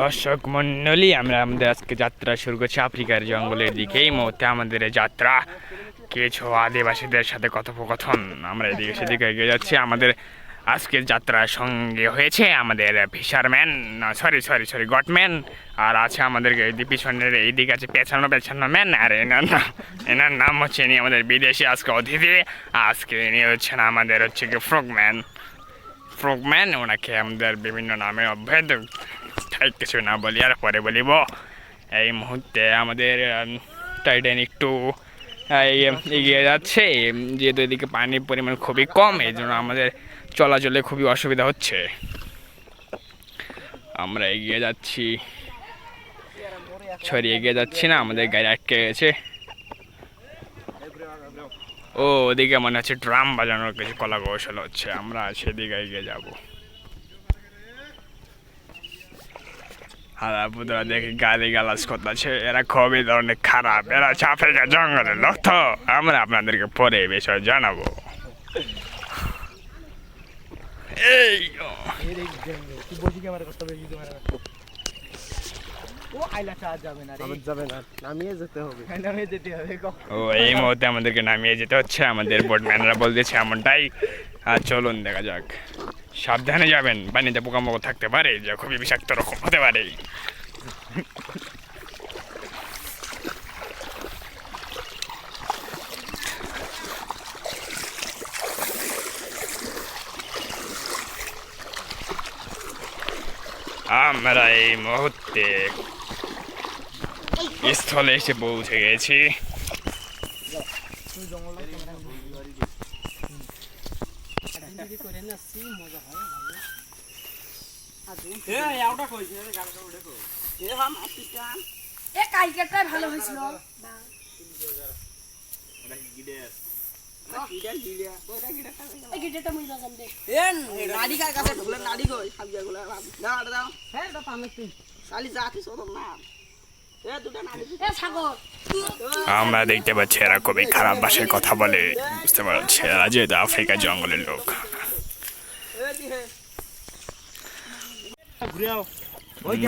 দর্শক মন্ডলী, আমরা আমাদের আজকে যাত্রা শুরু করছি আফ্রিকার জঙ্গলের দিকে। এই মুহূর্তে আমাদের যাত্রা কিছু আদিবাসীদের সাথে কথোপকথন। আমরা এদিকে সেদিকে এগিয়ে যাচ্ছি। আমাদের আজকের যাত্রার সঙ্গে হয়েছে আমাদের ফিশারম্যান, সরি গটম্যান, আর আছে আমাদের পিছনের এইদিকে আছে পেছানো ম্যান, আর এনার নাম হচ্ছে ইনি আমাদের বিদেশি আজকে অতিথি। আজকে ইনি হচ্ছেন আমাদের হচ্ছে কি ফ্রগম্যান। ওনাকে আমাদের বিভিন্ন নামে অভ্যেদ কিছু না বলি আর পরে বলিব। এই মুহূর্তে আমাদের টাইটানিক একটু এগিয়ে যাচ্ছে, যেহেতু এদিকে পানির পরিমাণ খুবই কম, এই জন্য আমাদের চলাচলে খুবই অসুবিধা হচ্ছে। আমরা এগিয়ে যাচ্ছি, এগিয়ে যাচ্ছি না, আমাদের গাড়ি আটকে গেছে। ও ওদিকে মনে হচ্ছে ড্রাম বাজানোর কিছু কলা কৌশল হচ্ছে, আমরা সেদিকে এগিয়ে যাবো। হারাপুতরা দেখে গালি গালাজ করতেছে, এরা খুবই ধরনের খারাপ, এরা আফ্রিকা জঙ্গলের লোক। তো আমরা আপনাদেরকে পরে এই বিষয়ে জানাবো। এই মুহূর্তে আমাদেরকে নামিয়ে যেতে হচ্ছে, আমাদের বোটম্যানরা বলতেছে এমনটাই। আর চলুন দেখা যাক। সাবধানে যাবেন, পানিতে পোকামাকড় থাকতে পারে, যা খুবই বিষাক্ত রকম হতে পারে। আমরা এই মুহূর্তে স্থলে এসে পৌঁছে গেছি। ভালো হয়েছিল। আমরা দেখতে পাচ্ছি এরা খুবই খারাপ ভাষায় কথা বলে, বুঝতে পারছি এরা যেহেতু আফ্রিকার জঙ্গলের লোক।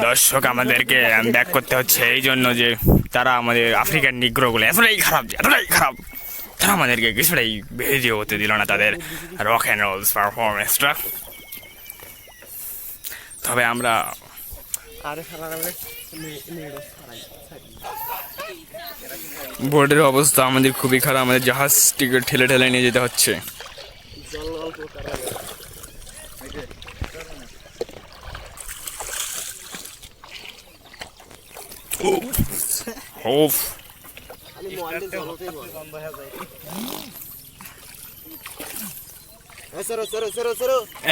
দর্শক আমাদেরকে ব্যাক করতে হচ্ছে এই জন্য যে তারা আমাদের আফ্রিকার নিগ্রোগুলো এতটাই খারাপ, তারা আমাদেরকে কিছুটাই ভিডিও হতে দিল না তাদের রক অ্যান্ড রোলস পারফরমেন্সটা। তবে আমরা বোর্ডের অবস্থা আমাদের খুবই খারাপ, আমাদের জাহাজটিকে ঠেলে ঠেলে নিয়ে যেতে হচ্ছে।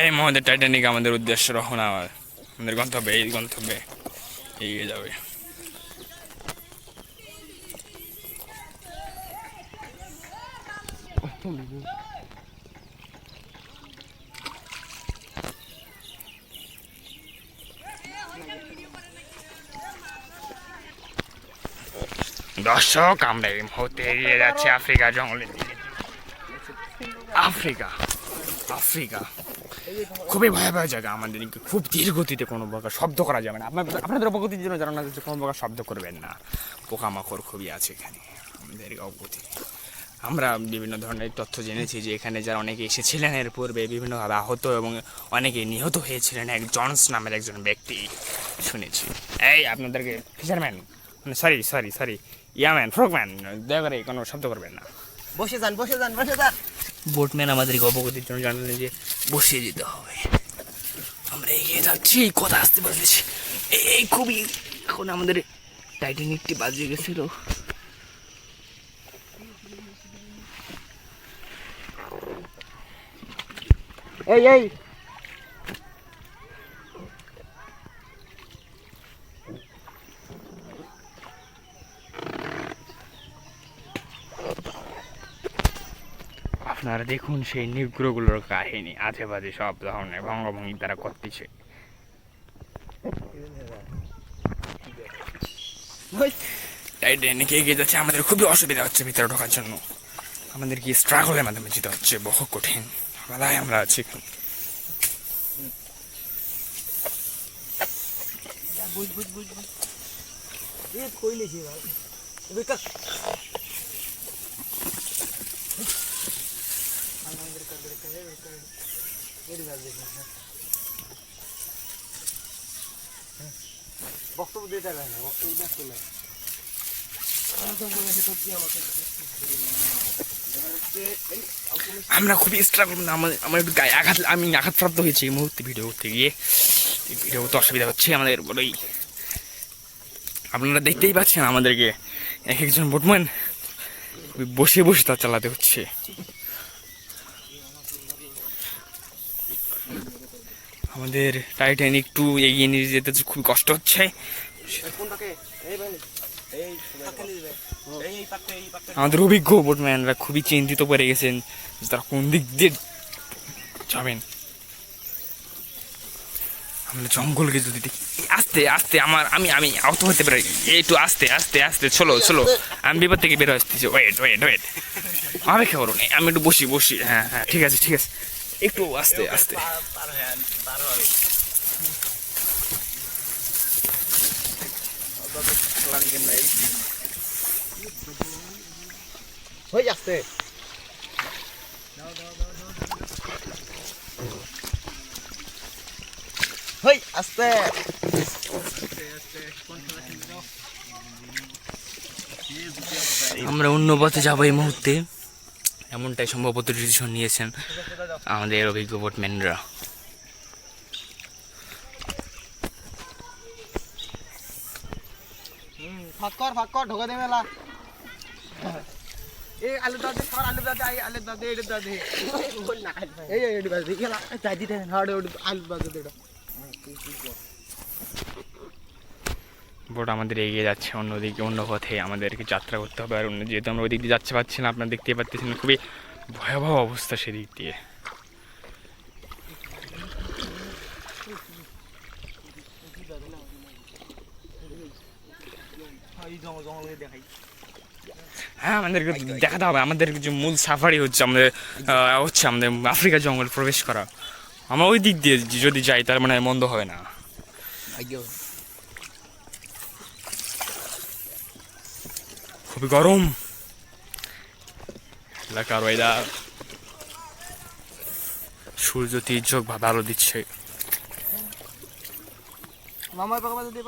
এই মুহূর্তে টাইটানিক আমাদের উদ্দেশ্য রওনা, আমাদের গন্তব্যে এগিয়ে যাবে। দর্শক আমরা এই মুহূর্তে এগিয়ে যাচ্ছি আফ্রিকা জঙ্গলের দিকে। আফ্রিকা খুবই ভয়াবহ জায়গা। আমাদের খুব ধীর গতিতে কোনো প্রকার শব্দ করা যাবে না। আপনাদের অবগতির জন্য জানা যাচ্ছে কোনো প্রকার শব্দ করবেন না। পোকামাকড় খুবই আছে এখানে, আমাদের অবগতি। আমরা বিভিন্ন ধরনের তথ্য জেনেছি যে এখানে যারা অনেকে এসেছিলেন এর পূর্বে বিভিন্নভাবে আহত এবং অনেকে নিহত হয়েছিলেন এক জনস নামের একজন ব্যক্তি শুনেছি। এই আপনাদেরকে ফিশারম্যান, সরি ইয়াম্যান, ফ্রগম্যান, দয়া করে কোনো শব্দ করবেন না। বসে যান। বোটম্যান আমাদেরকে অবগতির জন্য জানালেন যে বসিয়ে যেতে হবে। আমরা এগিয়ে যাচ্ছি, কথা আসতে বলতেছি। এই খুবই এখন আমাদের টাইটানিকটি বাজিয়ে গেছিল। এই আপনারা দেখুন সেই নিগ্রোগুলোর কাহিনী, আজেবাজে সব ধরনের ভঙ্গভঙ্গি তারা করতেছে। টাইটানিক এগিয়ে যাচ্ছে, আমাদের খুবই অসুবিধা হচ্ছে ভিতরে ঢোকার জন্য। আমাদের কি স্ট্রাগলের মাধ্যমে যেতে হচ্ছে, বহু কঠিন বেলায় আমরা আছি। বুঝ বুঝ বুঝ এ কই লিছি ভাই এবে কাক আমাদের কাদের কাদের এর বাদ দেখি বক্তব্য দিতে লাগে না বক্তব্য দিতে লাগে আমরা খুবই স্ট্রাগল না আমার একটু গায়ে আঘাত আমি আঘাতপ্রাপ্ত হয়েছি এই মুহূর্তে ভিডিও করতে গিয়ে ভিডিও করতে অসুবিধা হচ্ছে আমাদের বলেই আপনারা দেখতেই পাচ্ছেন আমাদেরকে এক একজন বোটম্যান বসে বসে তা চালাতে হচ্ছে আমাদের টাইটানিক একটু এগিয়ে নিয়ে যেতে খুব কষ্ট হচ্ছে কোনটাকে এই ভাই এই পাকে দিবে এই পাকে আমাদের অভিজ্ঞ বোটম্যানরা খুবই চিন্তিত পড়ে গেছেন যে তারা কোন দিক দিয়ে যাবেন আমরা জঙ্গলকে যদি দেখি আস্তে আস্তে আমি আহত হতে পারি একটু আস্তে আস্তে আস্তে চলো চলো আমি বিপদ থেকে বের আসতেছি ওয়েট ওয়েট ওয়েট অপেক্ষা করুন আমি একটু বসি হ্যাঁ হ্যাঁ ঠিক আছে একটু আস্তে আস্তে হয়ে যাচ্ছে হই আস্তে আমরা অন্য পথে যাবো এই মুহূর্তে এমনটাই সম্ভবত ডিসিশন নিয়েছেন আমাদের অভিজ্ঞ বোটম্যানরা ফাঁক কর ঢোকা দে মেলা এই আলু দাও দে আর আলু দাও দে আলু দাও দে এটা দাও দে বল না এই এটা দাও দে খেলা চাই দিতে হাড়ে আলু দাও দে এটা বোট আমাদের এগিয়ে যাচ্ছে অন্যদিকে অন্য পথে আমাদেরকে যাত্রা করতে হবে আর অন্য যেহেতু আমরা ওই দিক দিয়ে যাচ্ছে পাচ্ছি না আপনারা দেখতেই পাচ্ছেন খুবই ভয়াবহ অবস্থা সেদিক দিয়ে হ্যাঁ আমাদেরকে দেখাতে হবে আমাদের যে মূল সাফারি হচ্ছে আমাদের আফ্রিকা জঙ্গল প্রবেশ করা আমরা ওই দিক দিয়ে যদি যাই তার মানে মন্দ হবে না খুবই গরম এলাকার ওয়েদার সূর্য তীর্যক ভাবে আলো দিচ্ছে মামার পাকা দে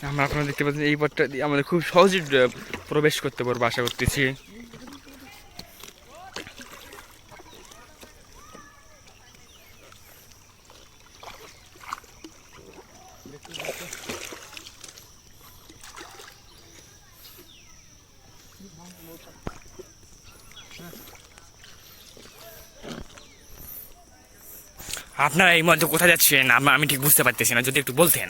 আমরা আপনারা দেখতে পাচ্ছেন এই পথটা দিয়ে আমাদের খুব সহজে প্রবেশ করতে পারবো আশা করতেছি আপনারা এই মধ্যে কোথায় যাচ্ছেন আমি ঠিক বুঝতে পারতেছি না যদি একটু বলতেন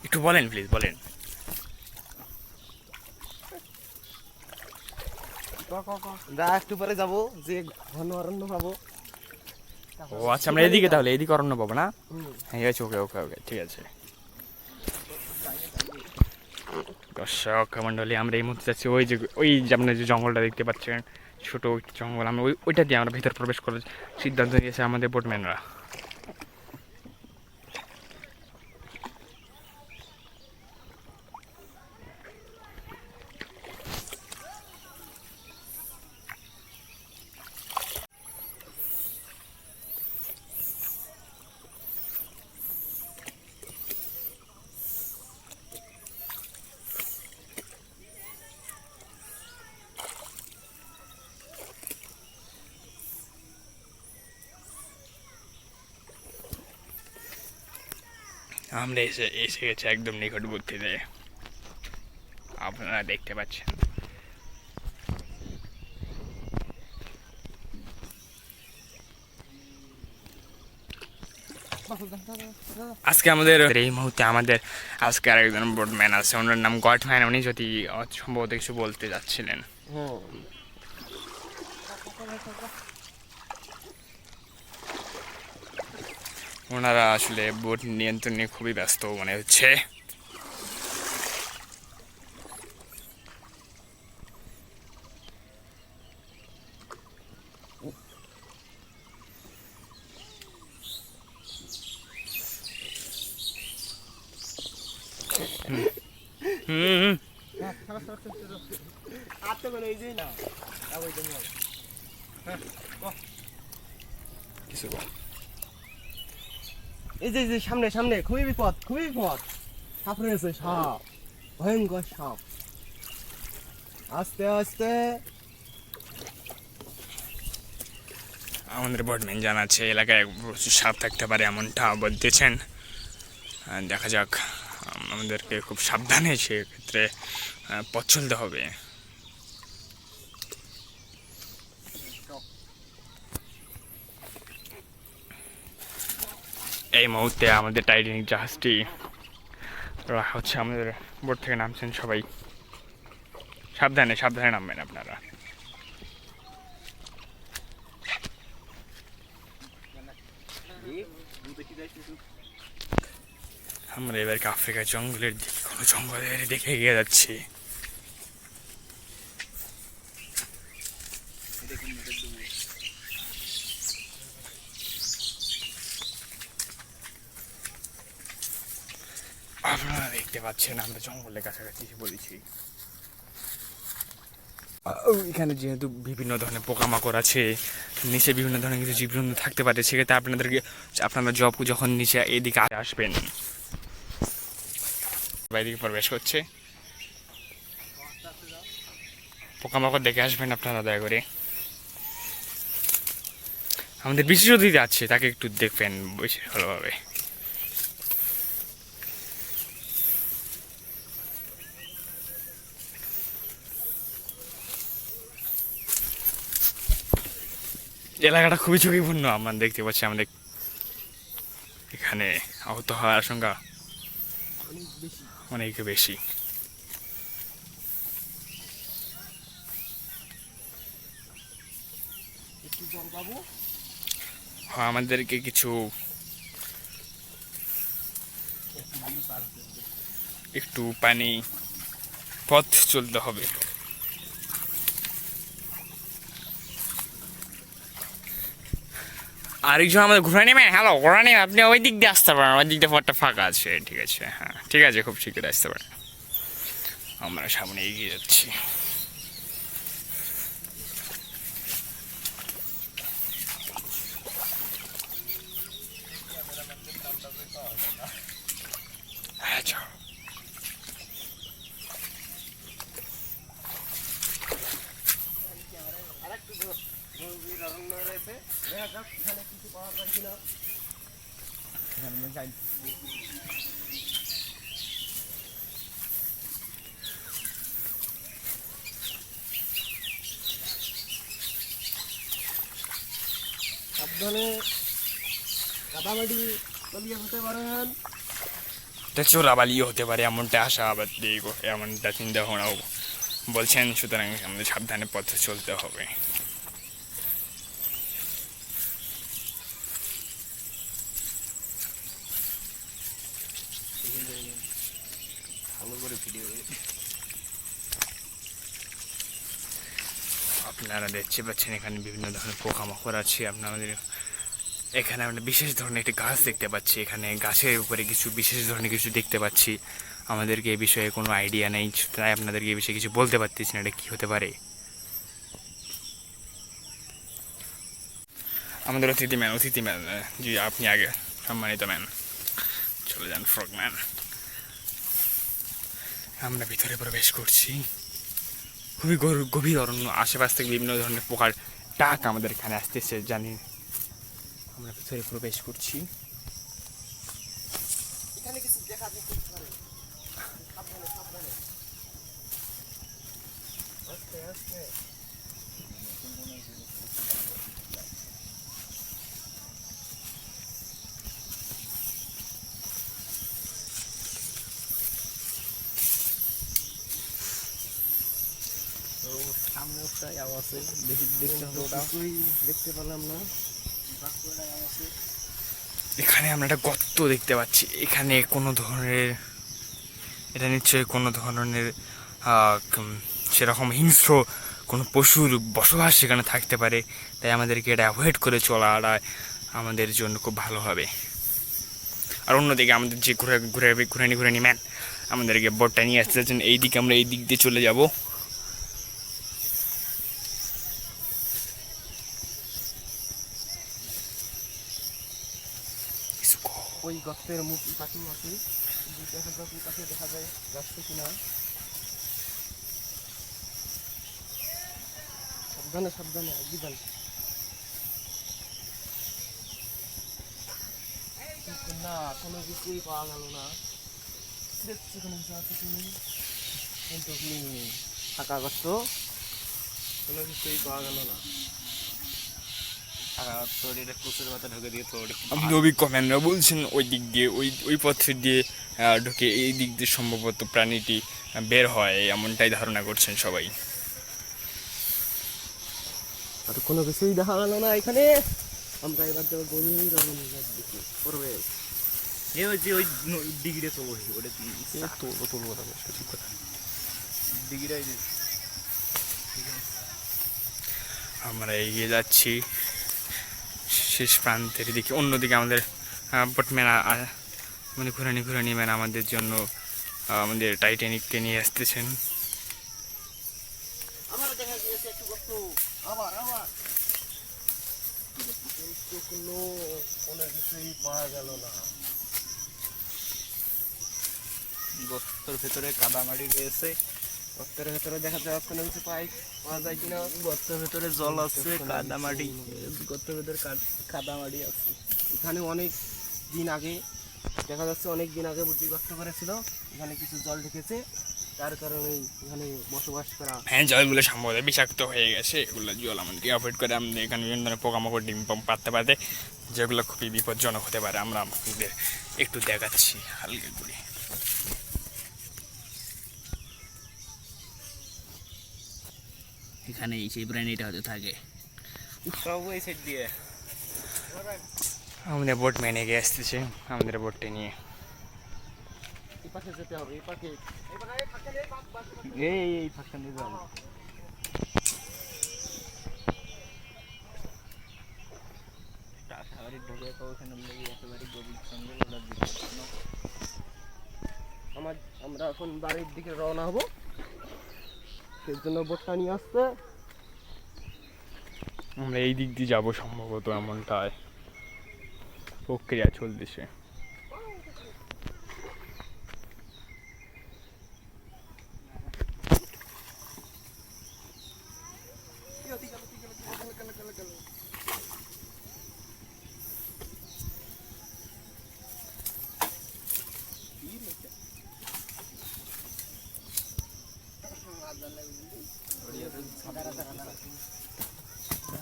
একটু বলেন প্লিজ বলেন যা একটু পরে যাবো যে ঘন অরণ্য পাবো ও আচ্ছা আমরা এদিকে তাহলে এদিকে অরণ্য পাবো না হ্যাঁ আছে ওকে ওকে ওকে ঠিক আছে দর্শক মন্ডলী আমরা এই মুহূর্তে যাচ্ছি ওই যে আপনার যে জঙ্গলটা দেখতে পাচ্ছেন ছোট জঙ্গল আমরা ওইটা দিয়ে আমরা ভিতর প্রবেশ করার সিদ্ধান্ত নিয়েছে আমাদের বোটম্যানরা আমরা এসে গেছি একদম নিকটবর্তীতে আপনারা দেখতে পাচ্ছেন আজকে আমাদের এই মুহূর্তে আমাদের আজকে আরেকজন বোটম্যান আছে ওনার নাম গডম্যান উনি যদি সম্ভবত কিছু বলতে যাচ্ছিলেন ওনারা আসলে বোট নিয়ন্ত্রণ নিয়ে খুবই ব্যস্ত মনে হচ্ছে হুম আর তো কোনো এই যে না ওই তো কিছু বল। এই যে সামনে সামনে খুবই বিপদ সাপ রয়েছে, সাপ, ভয়ঙ্কর সাপ। আস্তে আস্তে আমাদের বর্ডম্যান জানাচ্ছে এলাকায় প্রচুর সাপ থাকতে পারে এমনটা বলতেছেন। দেখা যাক, আমাদেরকে খুব সাবধানে সেক্ষেত্রে পথ চলতে হবে। এই মুহূর্তে আমাদের টাইটানিক জাহাজটি রাখা হচ্ছে, আমাদের বোট থেকে নামছেন সবাই। সাবধানে সাবধানে নামবেন আপনারা। আমরা এবারকে আফ্রিকার জঙ্গলের দিকে, কোনো জঙ্গলের দিকে এগিয়ে যাচ্ছি। আপনারা দেখতে পাচ্ছেন আমরা জঙ্গলের কাছাকাছি এসে বলেছি। এখানে যেহেতু বিভিন্ন ধরনের পোকামাকড় আছে, নিচে বিভিন্ন ধরনের কিছু জীবজন্তু থাকতে পারে, সেক্ষেত্রে আপনারা যখন নিচে এদিকে আসবেন, বাইরে প্রবেশ করছে, পোকামাকড় দেখে আসবেন আপনারা দয়া করে। আমাদের বিশেষ অতিথি আছে, তাকে একটু দেখবেন বেশি ভালোভাবে। এলাকাটা খুবই ঝুঁকিপূর্ণ, আমরা দেখতে পাচ্ছি আমাদের এখানে আহত হওয়ার আশঙ্কা অনেক বেশি। আমাদেরকে কিছু একটু পানি পথ চলতে হবে। আরেকজন আমাদের ঘোরা নেবেন। হ্যালো, ঘোরা নেবেন, আপনি ওই দিক দিয়ে আসতে পারেন, ওই দিক দিয়ে পথটা ফাঁকা আছে। ঠিক আছে, হ্যাঁ ঠিক আছে, খুব শীঘ্রই আসতে পারেন। আমরা সামনে এগিয়ে যাচ্ছি। হ্যাঁ চল। সাবধানে কাদামাটি তলিয়ে হতে পারেন। চোরাবালিও হতে পারে এমনটা আশাবাদী, এমনটা চিন্তা ভাবনাও বলছেন। সুতরাং আমাদের সাবধানে পথে চলতে হবে। আপনারা দেখতে পাচ্ছেন এখানে বিভিন্ন ধরনের পোকামাকড় আছে। আমাদের এখানে আমরা বিশেষ ধরনের একটি গাছ দেখতে পাচ্ছি। এখানে গাছের উপরে কিছু বিশেষ ধরনের কিছু দেখতে পাচ্ছি। আমাদেরকে এ বিষয়ে কোনো আইডিয়া নেই, তাই আপনাদেরকে এই বিষয়ে কিছু বলতে পারতেছি না এটা কী হতে পারে। আমাদের অতিথি ম্যান জি, আপনি আগে সম্মানিত ম্যান চলে যান। ফ্রগ ম্যান, আমরা ভিতরে প্রবেশ করছি। খুবই গভীর অরণ্য, আশেপাশ থেকে বিভিন্ন ধরনের পোকার ডাক আমাদের এখানে আসতেছে জানি। আমরা ভিতরে প্রবেশ করছি। এখানে কিছু দেখা দেখতে পারেন। সাবধানে সাবধানে আস্তে আস্তে। সামনে একটা আওয়াজ আছে, দেখতে হবে ওটা। দেখতে পেলাম না। এখানে আমরা একটা গর্ত দেখতে পাচ্ছি। এখানে কোনো ধরনের, এটা নিশ্চয়ই কোনো ধরনের সেরকম হিংস্র কোনো পশুর বসবাস সেখানে থাকতে পারে। তাই আমাদেরকে এটা অ্যাভয়েড করে চলা আমাদের জন্য খুব ভালো হবে। আর অন্যদিকে আমাদের যে ঘুরে নি ম্যান, আমাদেরকে বোটটা নিয়ে আসতেছেন এইদিকে, আমরা এই দিক দিয়ে চলে যাব। ওই গর্তের মুখ পাখি আছে, দেখা যাক ওই পাখি দেখা যায় যাচ্ছে কিনা। সাবধানে সাবধানে একদিন না, কোনো কিছুই পাওয়া গেল না। দেখছি কোনো কিছু আছে কিনি, কিন্তু কি ফাঁকা গর্ত, কোনো কিছুই পাওয়া গেল না। আপনি অভিজ্ঞ ম্যানরা বলছেন ওই দিক দিয়ে, ওই পথে দিয়ে ঢুকে এই দিক দিয়ে সম্ভবত প্রাণীটি বের হয়, এমনটাই ধারণা করছেন সবাই। আর কোনো কিছুই দেখা গেল না এখানে। আমরা এবার যাবো গভীর অরণ্যের দিকে। পড়বে ওই যে ওই ডিগ্রি চলবো, ওটা তুলবো তাহলে সঠিক কথা। ডিগ্রিটাই আমরা এগিয়ে যাচ্ছি শেষ প্রান্তের দিকে। অন্যদিকে আমাদের বটম্যান মানে ঘুরানি ম্যান আমাদের জন্য আমাদের টাইটানিককে নিয়ে আসতেছেন। আবার দেখা গিয়েছে একটু গর্ত, আবার কিন্তু কোনো কিছুই পাওয়া গেল না। গর্তের ভেতরে কাদামাটি রয়েছে, গর্তের ভেতরে দেখা যাক কোনো কিছু পাওয়া যায় কিনা। গর্তের ভেতরে জল আছে, কাদামাটি, গর্তের ভেতরে কাদামাটি আছে। এখানে অনেক দিন আগে দেখা যাচ্ছে, অনেক দিন আগে বুঝি গর্ত করেছিল, এখানে কিছু জল ঢুকেছে, তার কারণে এখানে বসবাস করা। হ্যাঁ, জলগুলো সম্ভবত বিষাক্ত হয়ে গেছে, এগুলো জল আমাদেরকে অ্যাভয়েড করে আমাদের এখানে বিভিন্ন ধরনের পোকামাকড় ডিম পাততে পারে, যেগুলো খুবই বিপজ্জনক হতে পারে। আমরা আমাদের একটু দেখাচ্ছি হালকা করে। এখানে সেই প্রাণীটা হতে থাকে। এই সাইড দিয়ে আমাদের বোট মেনে গিয়ে আসতেছে আমাদের বোটটা নিয়ে। এই পাশে যেতে হবে, এই পাশে এই ফাঁকটা নিয়ে যাবো। আমরা এখন বাড়ির দিকে রওনা হব, সেই জন্য বোটটা নিয়ে আসছে। আমরা এই দিক দিয়ে যাবো সম্ভবত, এমনটাই প্রক্রিয়া চলতেছে।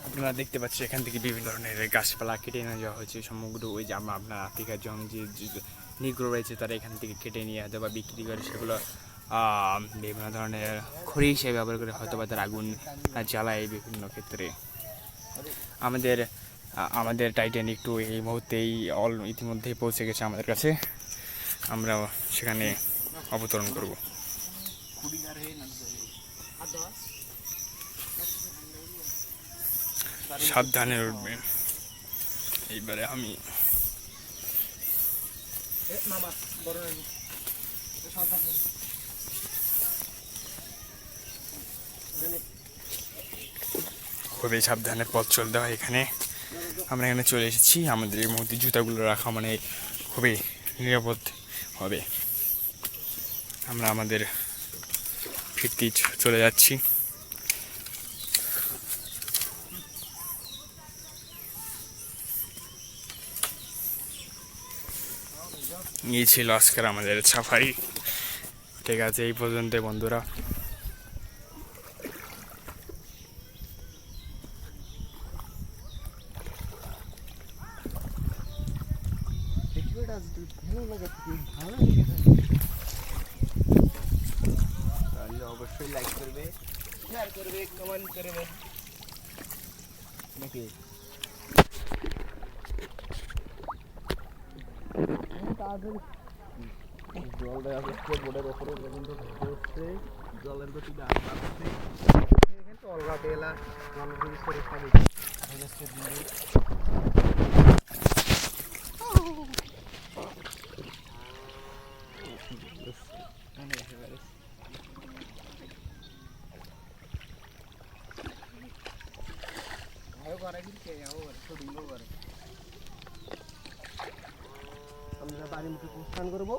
আপনারা দেখতে পাচ্ছেন এখান থেকে বিভিন্ন ধরনের গাছপালা কেটে নিয়ে যাওয়া হয়েছে। সমগ্র ওই যে আপনার আফ্রিকার যে নিগ্রো রয়েছে, তারা এখান থেকে কেটে নিয়ে আসে বা বিক্রি করে, সেগুলো বিভিন্ন ধরনের খড়ি হিসেবে ব্যবহার করে, হয়তো বা তার আগুন জ্বালায় বিভিন্ন ক্ষেত্রে। আমাদের টাইটানিক টু এই মুহূর্তেই ইতিমধ্যেই পৌঁছে গেছে আমাদের কাছে। আমরা সেখানে অবতরণ করব। সাবধানে উঠবে। এইবারে আমি খুবই সাবধানে পথ চলতে হয় এখানে। আমরা এখানে চলে এসেছি, আমাদের এই মুহূর্তে জুতাগুলো রাখা মানে খুবই নিরাপদ হবে। আমরা আমাদের ফিরতি চলে যাচ্ছি। এই ছিল আজকের আমাদের সাফারি। ঠিক আছে, এই পর্যন্ত বন্ধুরা। তাহলে অবশ্যই লাইক করবে, শেয়ার করবে, কমেন্ট করবে নাকি। জল দেওয়া হচ্ছে বোর্ডের ওপরে, পর্যন্ত হচ্ছে জলের গতিটা আস্তে আস্তে। এখানে তো অলগা বেলা জলের ভিতরে পানি হয়ে যাচ্ছে। আমরা বাড়ির মুখে প্রস্থান করবো।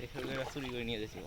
এই চুরি করে নিয়ে যাচ্ছি